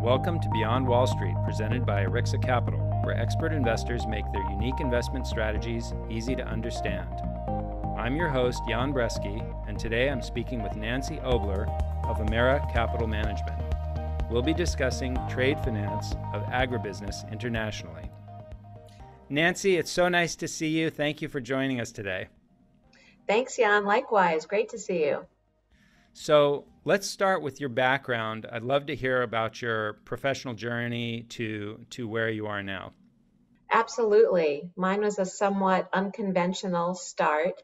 Welcome to Beyond Wall Street, presented by Arixa Capital, where expert investors make their unique investment strategies easy to understand. I'm your host, Brzeski, and today I'm speaking with Nancy Obler of AMERRA Capital Management. We'll be discussing trade finance of agribusiness internationally. Nancy, it's so nice to see you. Thank you for joining us today. Thanks, Jan. Likewise. Great to see you. So let's start with your background. I'd love to hear about your professional journey to where you are now. Absolutely. Mine was a somewhat unconventional start.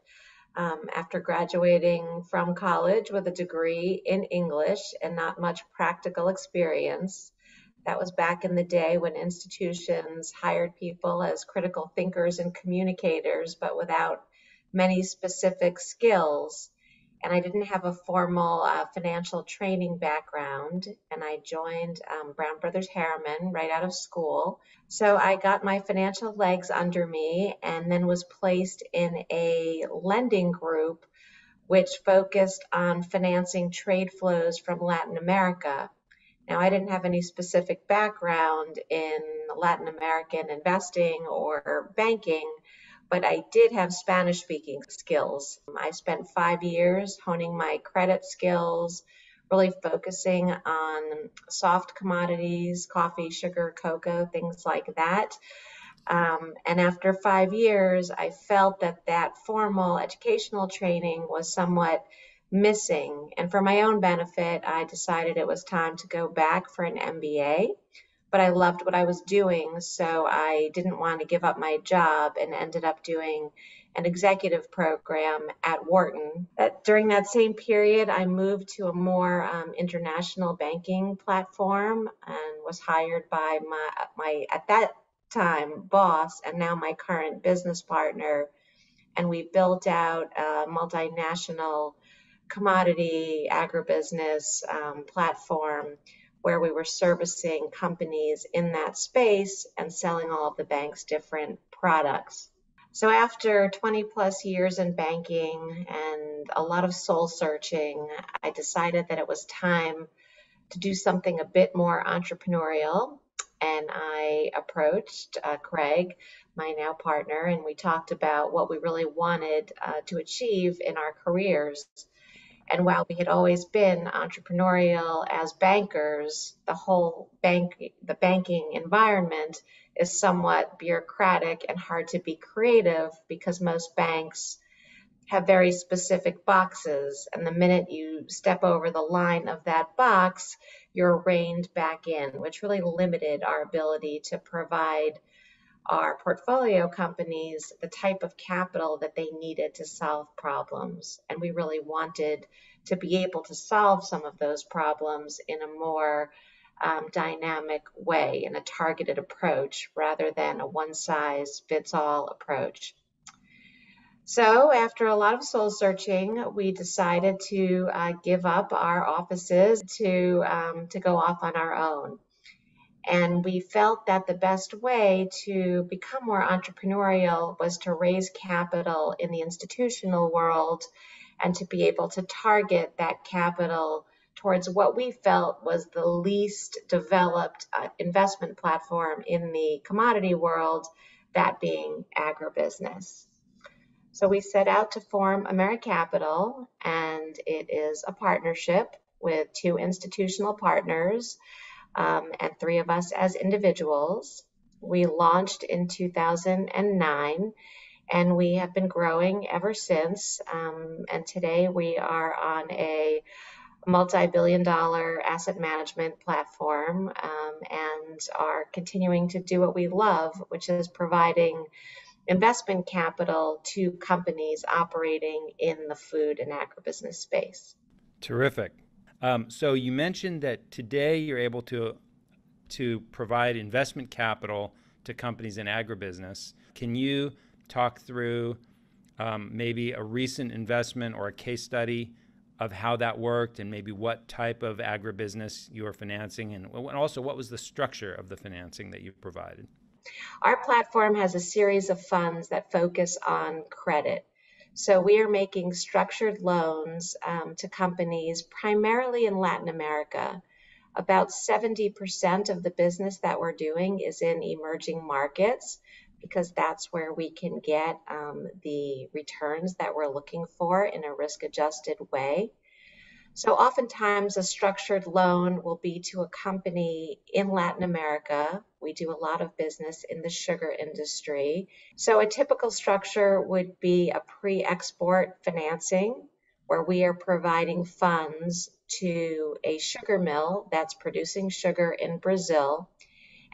After graduating from college with a degree in English and not much practical experience. That was back in the day when institutions hired people as critical thinkers and communicators, but without many specific skills. And I didn't have a formal financial training background, and I joined Brown Brothers Harriman right out of school. So I got my financial legs under me and then was placed in a lending group which focused on financing trade flows from Latin America. Now, I didn't have any specific background in Latin American investing or banking, but I did have Spanish-speaking skills. I spent 5 years honing my credit skills, really focusing on soft commodities, coffee, sugar, cocoa, things like that. And after 5 years, I felt that formal educational training was somewhat missing. And for my own benefit, I decided it was time to go back for an MBA. But I loved what I was doing, so I didn't want to give up my job and ended up doing an executive program at Wharton. During that same period, I moved to a more international banking platform and was hired by my at that time, boss, and now my current business partner. And we built out a multinational commodity agribusiness platform where we were servicing companies in that space and selling all of the bank's different products. So after 20 plus years in banking and a lot of soul searching, I decided that it was time to do something a bit more entrepreneurial. And I approached Craig, my now partner, and we talked about what we really wanted to achieve in our careers. And while we had always been entrepreneurial as bankers, the banking environment is somewhat bureaucratic and hard to be creative because most banks have very specific boxes. And the minute you step over the line of that box, you're reined back in, which really limited our ability to provide our portfolio companies the type of capital that they needed to solve problems. And we really wanted to be able to solve some of those problems in a more dynamic way, in a targeted approach, rather than a one-size-fits-all approach. So after a lot of soul searching, we decided to give up our offices to go off on our own. And we felt that the best way to become more entrepreneurial was to raise capital in the institutional world and to be able to target that capital towards what we felt was the least developed investment platform in the commodity world, that being agribusiness. So we set out to form AMERRA Capital, and it is a partnership with 2 institutional partners, and 3 of us as individuals. We launched in 2009, and we have been growing ever since. And today we are on a multi-billion-dollar asset management platform and are continuing to do what we love, which is providing investment capital to companies operating in the food and agribusiness space. Terrific. So you mentioned that today you're able to provide investment capital to companies in agribusiness. Can you talk through maybe a recent investment or a case study of how that worked and maybe what type of agribusiness you are financing and also what was the structure of the financing that you provided? Our platform has a series of funds that focus on credit. So we are making structured loans to companies primarily in Latin America. About 70% of the business that we're doing is in emerging markets because that's where we can get the returns that we're looking for in a risk-adjusted way. So oftentimes a structured loan will be to a company in Latin America. We do a lot of business in the sugar industry. So a typical structure would be a pre-export financing where we are providing funds to a sugar mill that's producing sugar in Brazil,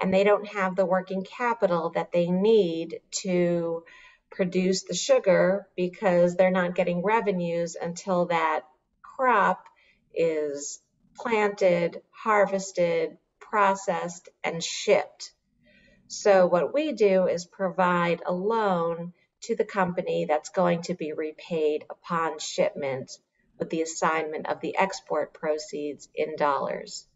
and they don't have the working capital that they need to produce the sugar because they're not getting revenues until that crop is planted, harvested, processed, and shipped. So what we do is provide a loan to the company that's going to be repaid upon shipment with the assignment of the export proceeds in dollars.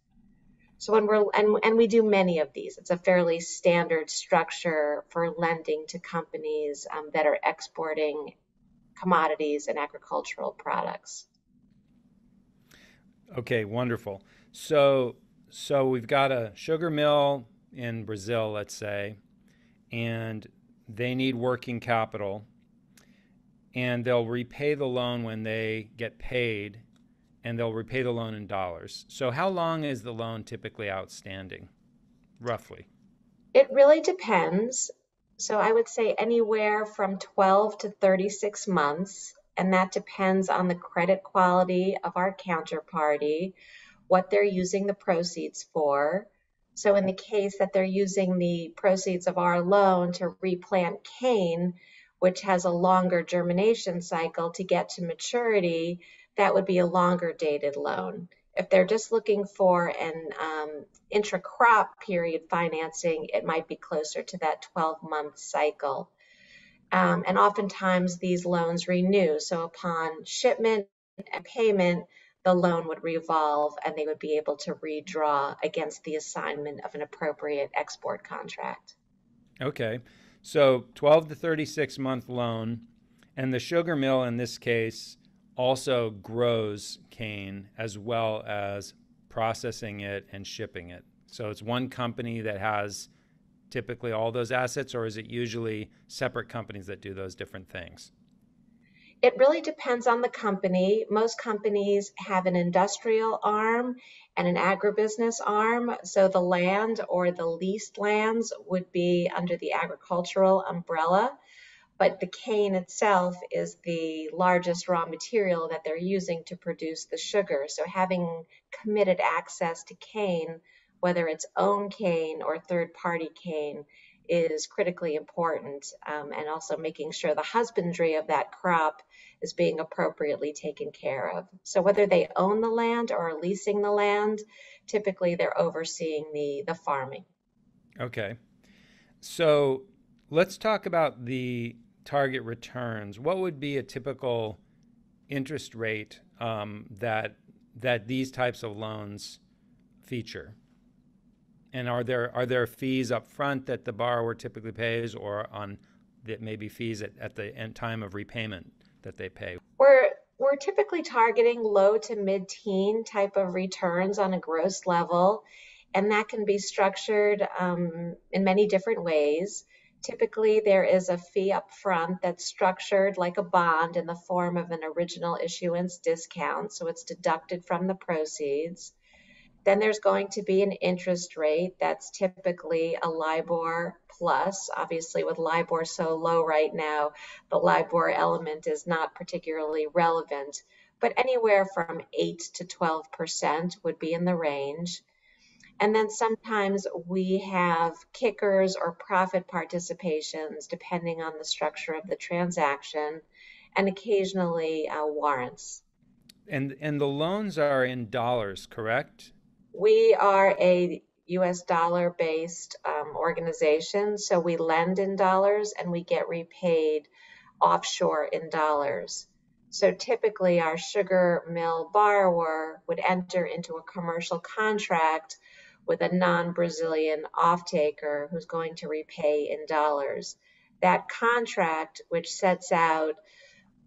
So and we do many of these. It's a fairly standard structure for lending to companies that are exporting commodities and agricultural products. Okay, wonderful. So we've got a sugar mill in Brazil, let's say, and they need working capital, and they'll repay the loan when they get paid, and they'll repay the loan in dollars. So how long is the loan typically outstanding, roughly? It really depends. So I would say anywhere from 12 to 36 months, and that depends on the credit quality of our counterparty, what they're using the proceeds for. So in the case that they're using the proceeds of our loan to replant cane, which has a longer germination cycle to get to maturity, that would be a longer dated loan. If they're just looking for an intra-crop period financing, it might be closer to that 12-month cycle. And oftentimes these loans renew. So upon shipment and payment, the loan would revolve and they would be able to redraw against the assignment of an appropriate export contract. Okay, so 12 to 36 month loan, and the sugar mill in this case also grows cane as well as processing it and shipping it. So it's one company that has typically all those assets, or is it usually separate companies that do those different things? It really depends on the company. Most companies have an industrial arm and an agribusiness arm. So the land or the leased lands would be under the agricultural umbrella, but the cane itself is the largest raw material that they're using to produce the sugar. So having committed access to cane, whether it's own cane or third-party cane, is critically important, and also making sure the husbandry of that crop is being appropriately taken care of. So whether they own the land or are leasing the land, typically they're overseeing the farming. Okay. So let's talk about the target returns. What would be a typical interest rate that these types of loans feature? And are there fees up front that the borrower typically pays, or on that maybe fees at the end time of repayment that they pay? We're typically targeting low to mid-teen type of returns on a gross level, and that can be structured in many different ways. Typically, there is a fee up front that's structured like a bond in the form of an original issuance discount, so it's deducted from the proceeds. Then there's going to be an interest rate that's typically a LIBOR plus. Obviously, with LIBOR so low right now, the LIBOR element is not particularly relevant, but anywhere from 8 to 12% would be in the range. And then sometimes we have kickers or profit participations depending on the structure of the transaction, and occasionally warrants. And the loans are in dollars, correct? We are a US dollar-based organization, so we lend in dollars and we get repaid offshore in dollars. So typically our sugar mill borrower would enter into a commercial contract with a non-Brazilian off-taker who's going to repay in dollars. That contract, which sets out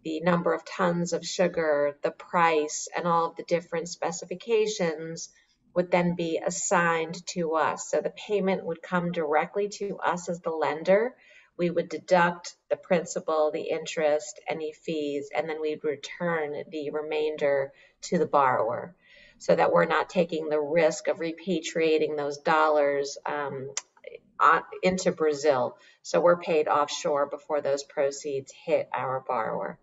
the number of tons of sugar, the price, and all of the different specifications, would then be assigned to us. So the payment would come directly to us as the lender. We would deduct the principal, the interest, any fees, and then we'd return the remainder to the borrower so that we're not taking the risk of repatriating those dollars into Brazil. So we're paid offshore before those proceeds hit our borrower.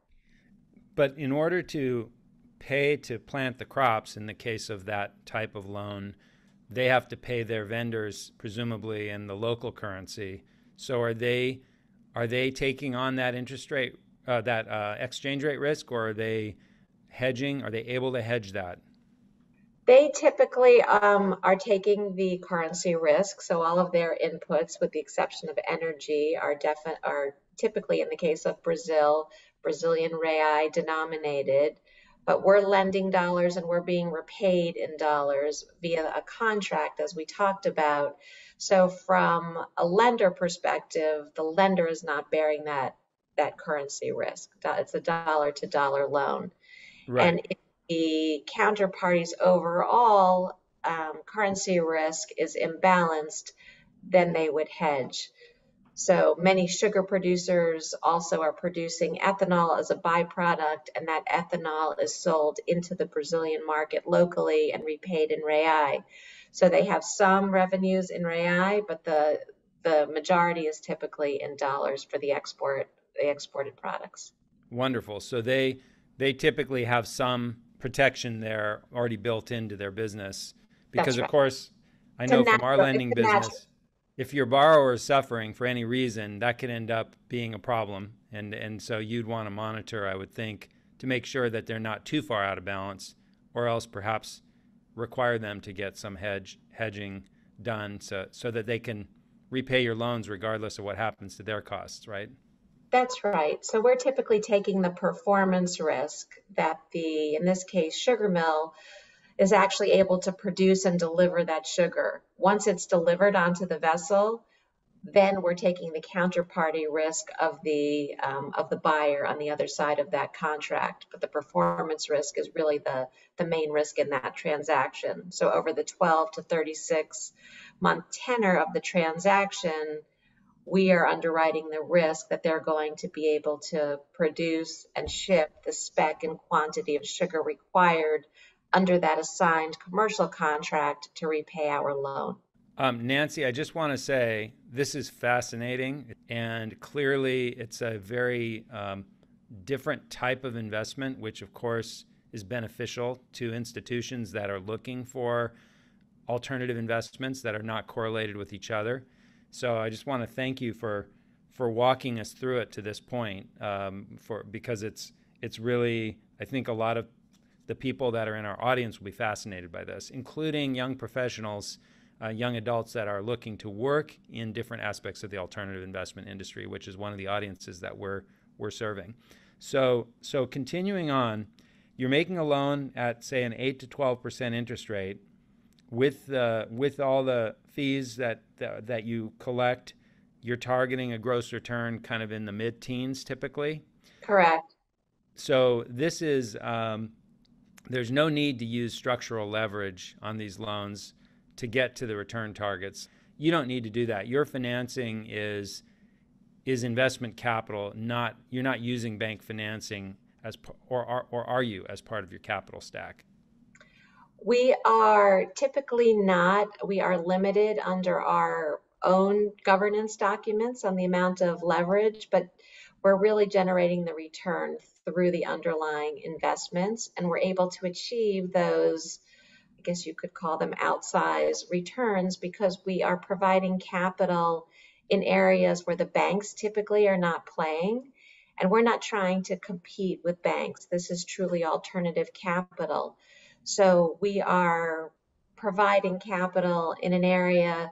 But in order to pay to plant the crops, in the case of that type of loan, they have to pay their vendors presumably in the local currency. So are they taking on that interest rate, that exchange rate risk, or are they hedging? Are they able to hedge that? They typically are taking the currency risk, so all of their inputs, with the exception of energy, are typically, in the case of Brazil, Brazilian real denominated. But we're lending dollars and we're being repaid in dollars via a contract, as we talked about. So from a lender perspective, the lender is not bearing that currency risk. It's a dollar to dollar loan. Right. And if the counterparty's overall currency risk is imbalanced, then they would hedge. So many sugar producers also are producing ethanol as a byproduct, and that ethanol is sold into the Brazilian market locally and repaid in real. So they have some revenues in real, but the majority is typically in dollars for the exported products. Wonderful. So they typically have some protection there already built into their business because, That's of right. course, I It's a know from our natural, it's lending a natural. business, if your borrower is suffering for any reason, that could end up being a problem. And so you'd want to monitor, I would think, to make sure that they're not too far out of balance, or else perhaps require them to get some hedging done so that they can repay your loans regardless of what happens to their costs, right? That's right. So we're typically taking the performance risk that in this case, sugar mill is actually able to produce and deliver that sugar. Once it's delivered onto the vessel, then we're taking the counterparty risk of the buyer on the other side of that contract. But the performance risk is really the main risk in that transaction. So over the 12 to 36-month tenor of the transaction, we are underwriting the risk that they're going to be able to produce and ship the spec and quantity of sugar required under that assigned commercial contract to repay our loan. Nancy, I just want to say this is fascinating, and clearly it's a very different type of investment, which of course is beneficial to institutions that are looking for alternative investments that are not correlated with each other. So I just want to thank you for walking us through it to this point, because it's really, I think a lot of the people that are in our audience will be fascinated by this, including young professionals, young adults that are looking to work in different aspects of the alternative investment industry, which is one of the audiences that we're serving. So continuing on, you're making a loan at, say, an 8 to 12% interest rate with all the fees that you collect. You're targeting a gross return kind of in the mid-teens typically. Correct. So this is there's no need to use structural leverage on these loans to get to the return targets. You don't need to do that. Your financing is investment capital. You're not using bank financing or are you as part of your capital stack? We are typically not. We are limited under our own governance documents on the amount of leverage, but we're really generating the return through the underlying investments, and we're able to achieve those, I guess you could call them outsized returns, because we are providing capital in areas where the banks typically are not playing, and we're not trying to compete with banks. This is truly alternative capital. So we are providing capital in an area,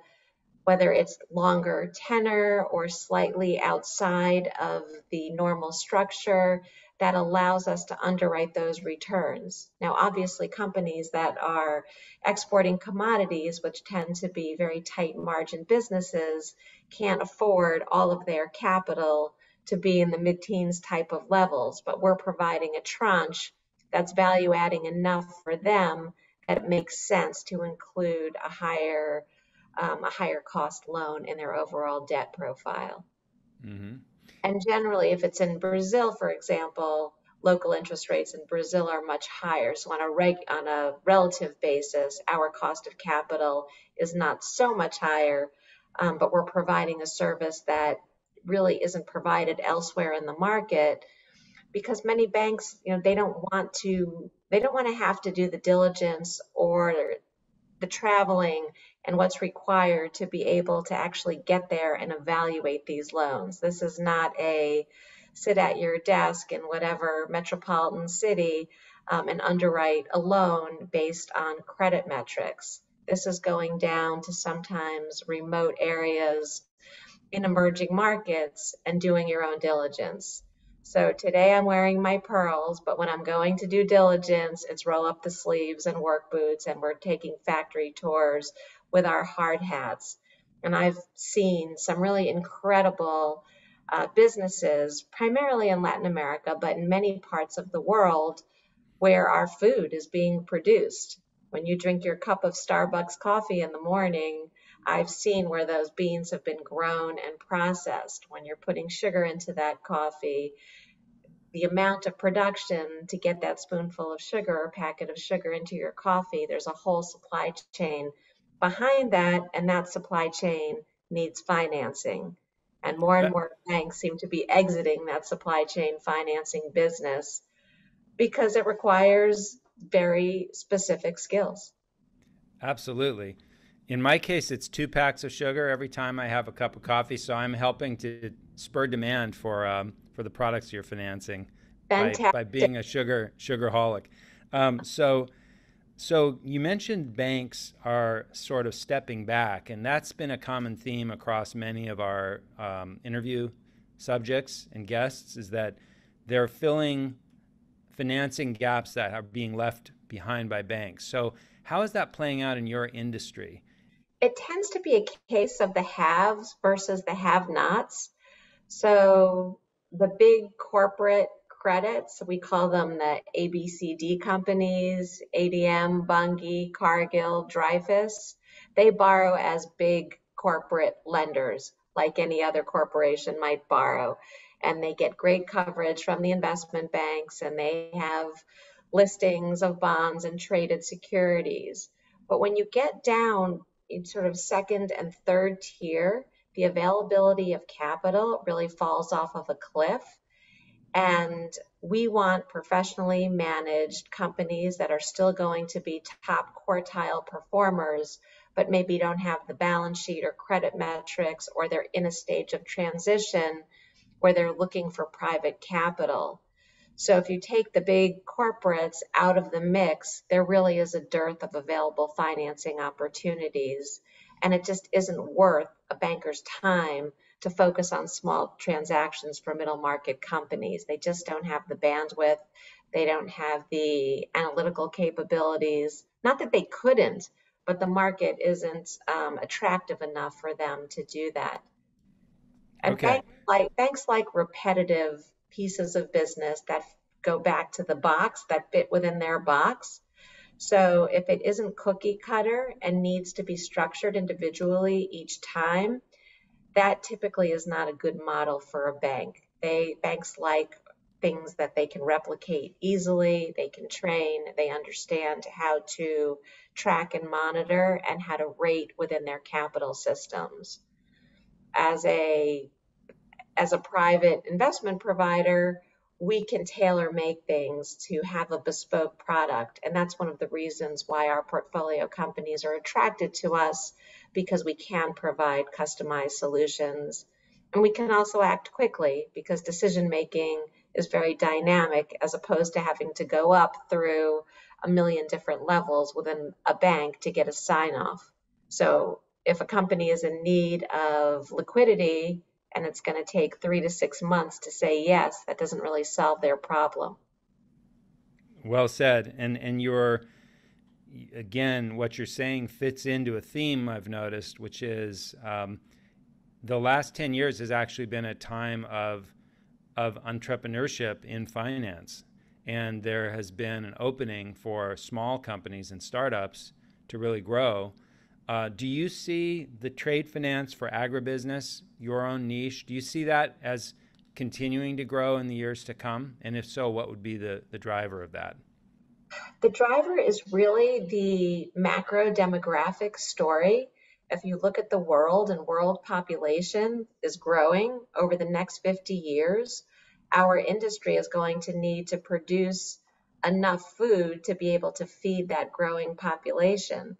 whether it's longer tenor or slightly outside of the normal structure, that allows us to underwrite those returns. Now, obviously, companies that are exporting commodities, which tend to be very tight margin businesses, can't afford all of their capital to be in the mid-teens type of levels, but we're providing a tranche that's value adding enough for them it makes sense to include a higher cost loan in their overall debt profile. Mm-hmm. And generally, if it's in Brazil, for example, local interest rates in Brazil are much higher. So on a relative basis, our cost of capital is not so much higher, but we're providing a service that really isn't provided elsewhere in the market, because many banks, they don't want to have to do the diligence or the traveling and what's required to be able to actually get there and evaluate these loans. This is not a sit at your desk in whatever metropolitan city and underwrite a loan based on credit metrics. This is going down to sometimes remote areas in emerging markets and doing your own diligence. So today I'm wearing my pearls, but when I'm going to do diligence, it's roll up the sleeves and work boots, and we're taking factory tours with our hard hats. And I've seen some really incredible businesses, primarily in Latin America, but in many parts of the world, where our food is being produced. When you drink your cup of Starbucks coffee in the morning, I've seen where those beans have been grown and processed. When you're putting sugar into that coffee, the amount of production to get that spoonful of sugar or packet of sugar into your coffee, there's a whole supply chain behind that, and that supply chain needs financing. And more banks seem to be exiting that supply chain financing business because it requires very specific skills. Absolutely. In my case, it's 2 packs of sugar every time I have a cup of coffee. So I'm helping to spur demand for the products you're financing by Fantastic. being a sugarholic. So you mentioned banks are sort of stepping back, and that's been a common theme across many of our interview subjects and guests, is that they're filling financing gaps that are being left behind by banks. So how is that playing out in your industry? It tends to be a case of the haves versus the have-nots. So the big corporate credits, we call them the ABCD companies, ADM, Bunge, Cargill, Dreyfus. They borrow as big corporate lenders, like any other corporation might borrow. And they get great coverage from the investment banks, and they have listings of bonds and traded securities. But when you get down in sort of second and third tier, the availability of capital really falls off of a cliff. And we want professionally managed companies that are still going to be top quartile performers, but maybe don't have the balance sheet or credit metrics, or they're in a stage of transition where they're looking for private capital. So if you take the big corporates out of the mix, there really is a dearth of available financing opportunities. And it just isn't worth a banker's time to focus on small transactions for middle market companies. They just don't have the bandwidth. They don't have the analytical capabilities. Not that they couldn't, but the market isn't attractive enough for them to do that. And Okay. banks like repetitive pieces of business that go back to the box, that fit within their box. So if it isn't cookie cutter and needs to be structured individually each time, that typically is not a good model for a bank. Banks like things that they can replicate easily, they can train, they understand how to track and monitor, and how to rate within their capital systems. As a as a private investment provider, we can tailor make things to have a bespoke product. And that's one of the reasons why our portfolio companies are attracted to us, because we can provide customized solutions. And we can also act quickly because decision making is very dynamic, as opposed to having to go up through a million different levels within a bank to get a sign off. So if a company is in need of liquidity, and it's going to take 3 to 6 months to say yes, that doesn't really solve their problem. Well said. And your again, what you're saying fits into a theme I've noticed, which is the last 10 years has actually been a time of entrepreneurship in finance. and there has been an opening for small companies and startups to really grow. Do you see the trade finance for agribusiness, your own niche, do you see that as continuing to grow in the years to come? And if so, what would be the driver of that? The driver is really the macro demographic story. If you look at the world and world population is growing over the next 50 years, our industry is going to need to produce enough food to be able to feed that growing population.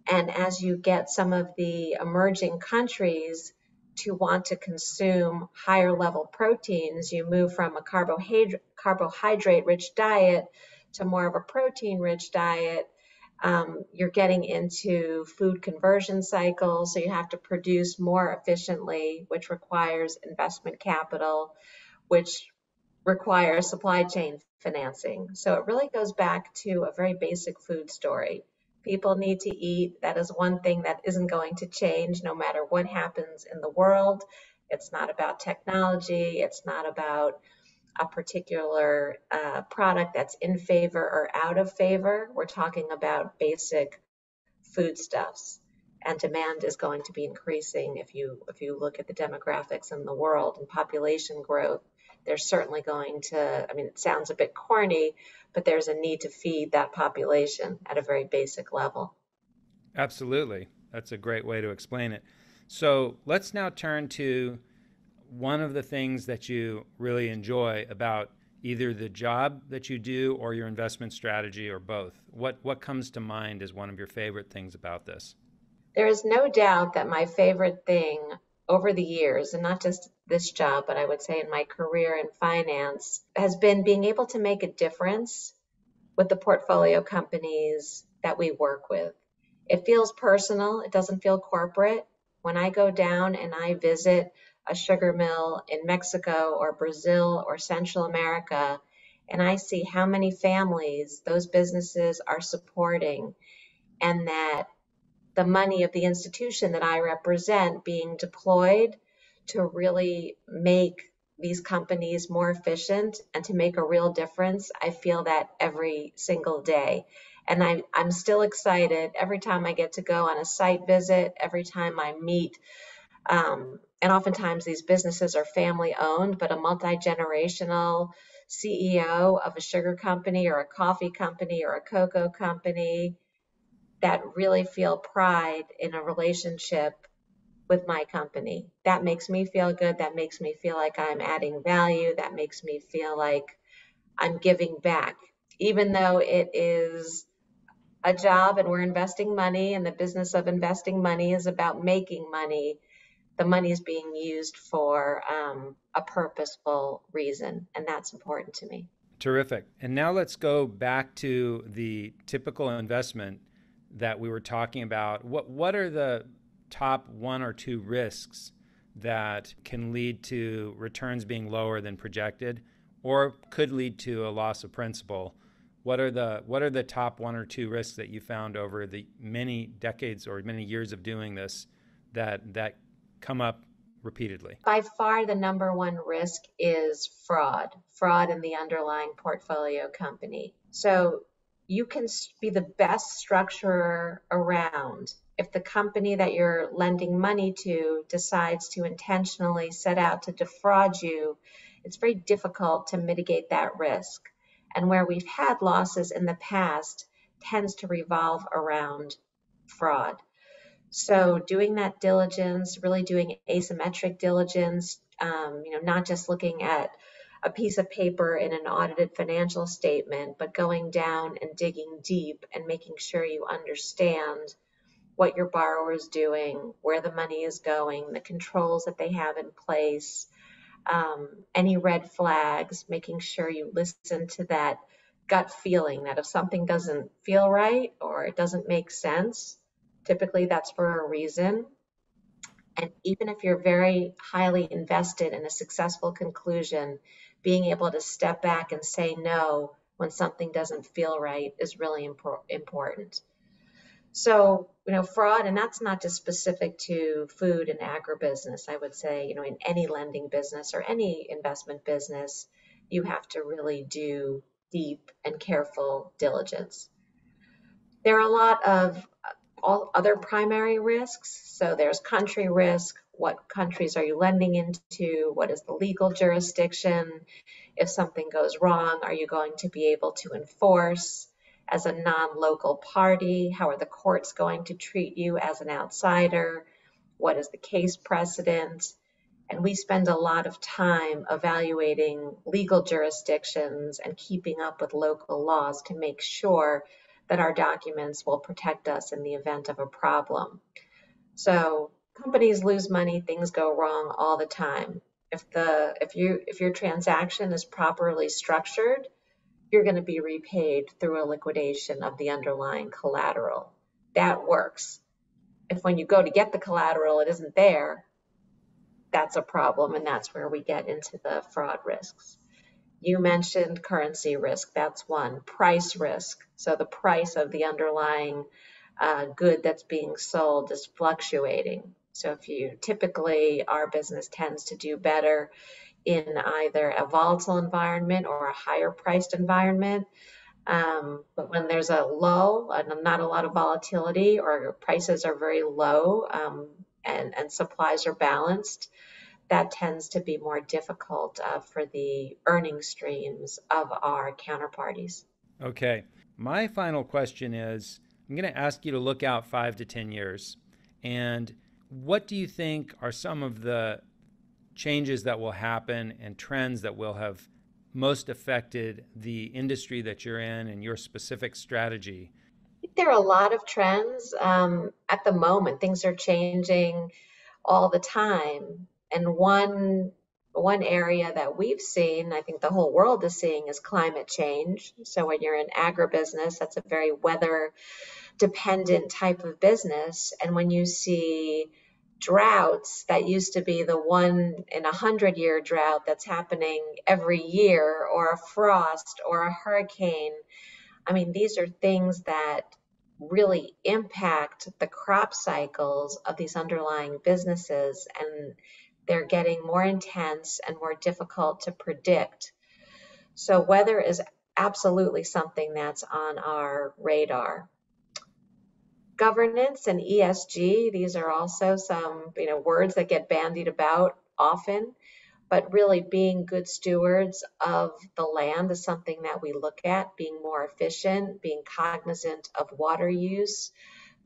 And as you get some of the emerging countries to want to consume higher level proteins, you move from a carbohydrate rich diet to more of a protein rich diet. You're getting into food conversion cycles, so you have to produce more efficiently, which requires investment capital, which requires supply chain financing. So it really goes back to a very basic food story. People need to eat. That is one thing that isn't going to change no matter what happens in the world. It's not about technology. It's not about a particular product that's in favor or out of favor. We're talking about basic foodstuffs, and demand is going to be increasing. If you look at the demographics in the world and population growth, there's certainly going to, I mean, it sounds a bit corny, but there's a need to feed that population at a very basic level. Absolutely. That's a great way to explain it. So let's now turn to one of the things that you really enjoy about either the job that you do or your investment strategy or both. What comes to mind as one of your favorite things about this? There is no doubt that my favorite thing over the years, and not just this job, but I would say in my career in finance, has been being able to make a difference with the portfolio companies that we work with. It feels personal, it doesn't feel corporate. When I go down and I visit a sugar mill in Mexico or Brazil or Central America, and I see how many families those businesses are supporting, and that the money of the institution that I represent being deployed to really make these companies more efficient and to make a real difference, I feel that every single day. And I'm still excited every time I get to go on a site visit, every time I meet. And oftentimes these businesses are family owned, but a multi-generational CEO of a sugar company or a coffee company or a cocoa company that really feel pride in a relationship with my company. That makes me feel good. That makes me feel like I'm adding value. That makes me feel like I'm giving back, even though it is a job and we're investing money and the business of investing money is about making money. The money is being used for a purposeful reason, and that's important to me. Terrific. And now let's go back to the typical investment that we were talking about. What are the top one or two risks that can lead to returns being lower than projected or could lead to a loss of principal? What are the top one or two risks that you found over the many decades or many years of doing this that come up repeatedly? By far, the number one risk is fraud in the underlying portfolio company. So you can be the best structurer around. If the company that you're lending money to decides to intentionally set out to defraud you, it's very difficult to mitigate that risk. And where we've had losses in the past tends to revolve around fraud. So doing that diligence, really doing asymmetric diligence, not just looking at a piece of paper in an audited financial statement, but going down and digging deep and making sure you understand what your borrower is doing, where the money is going, the controls that they have in place, any red flags, making sure you listen to that gut feeling that if something doesn't feel right or it doesn't make sense, typically that's for a reason. And even if you're very highly invested in a successful conclusion, being able to step back and say no when something doesn't feel right is really important. So, fraud, and that's not just specific to food and agribusiness. I would say, in any lending business or any investment business, you have to really do deep and careful diligence. There are a lot of all other primary risks. So there's country risk. What countries are you lending into? What is the legal jurisdiction? If something goes wrong, are you going to be able to enforce as a non-local party? How are the courts going to treat you as an outsider? What is the case precedent? And we spend a lot of time evaluating legal jurisdictions and keeping up with local laws to make sure that our documents will protect us in the event of a problem. So companies lose money, things go wrong all the time. If your transaction is properly structured, you're going to be repaid through a liquidation of the underlying collateral. That works. If when you go to get the collateral, it isn't there, that's a problem, and that's where we get into the fraud risks. You mentioned currency risk, that's one. Price risk, so the price of the underlying good that's being sold is fluctuating. So if you typically, our business tends to do better in either a volatile environment or a higher priced environment. But when there's a low and not a lot of volatility, or prices are very low and supplies are balanced, that tends to be more difficult for the earning streams of our counterparties. Okay. My final question is, I'm going to ask you to look out 5 to 10 years. And what do you think are some of the changes that will happen and trends that will have most affected the industry that you're in and your specific strategy? I think there are a lot of trends. At the moment, things are changing all the time. And one area that we've seen, I think the whole world is seeing, is climate change. So when you're in agribusiness, that's a very weather dependent type of business. And when you see droughts that used to be the 1 in 100-year drought that's happening every year, or a frost or a hurricane, I mean, these are things that really impact the crop cycles of these underlying businesses, and they're getting more intense and more difficult to predict. So weather is absolutely something that's on our radar. Governance and ESG, these are also some words that get bandied about often, but really being good stewards of the land is something that we look at, being more efficient, being cognizant of water use,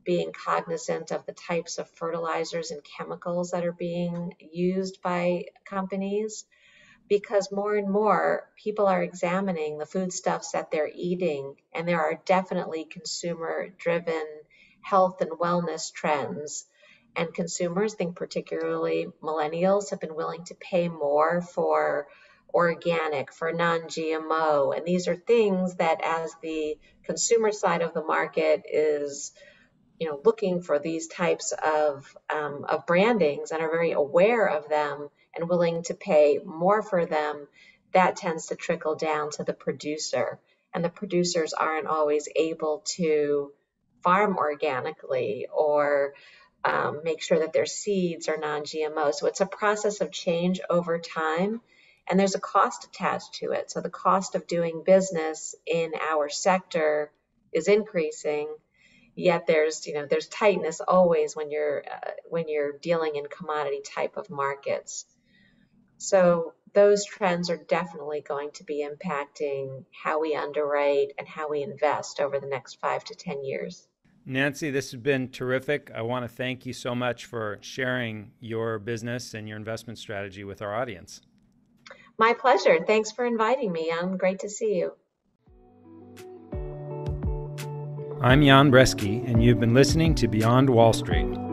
being cognizant of the types of fertilizers and chemicals that are being used by companies, because more and more people are examining the foodstuffs that they're eating, and there are definitely consumer-driven health and wellness trends. And consumers, I think particularly millennials, have been willing to pay more for organic, for non-GMO. And these are things that, as the consumer side of the market is looking for these types of brandings and are very aware of them and willing to pay more for them, that tends to trickle down to the producer. And the producers aren't always able to farm organically or make sure that their seeds are non-GMO. So it's a process of change over time, and there's a cost attached to it. So the cost of doing business in our sector is increasing, yet there's tightness always when you're dealing in commodity type of markets. So those trends are definitely going to be impacting how we underwrite and how we invest over the next 5 to 10 years. Nancy, this has been terrific. I want to thank you so much for sharing your business and your investment strategy with our audience. My pleasure. Thanks for inviting me. Great to see you. I'm Jan Brzeski, and you've been listening to Beyond Wall Street.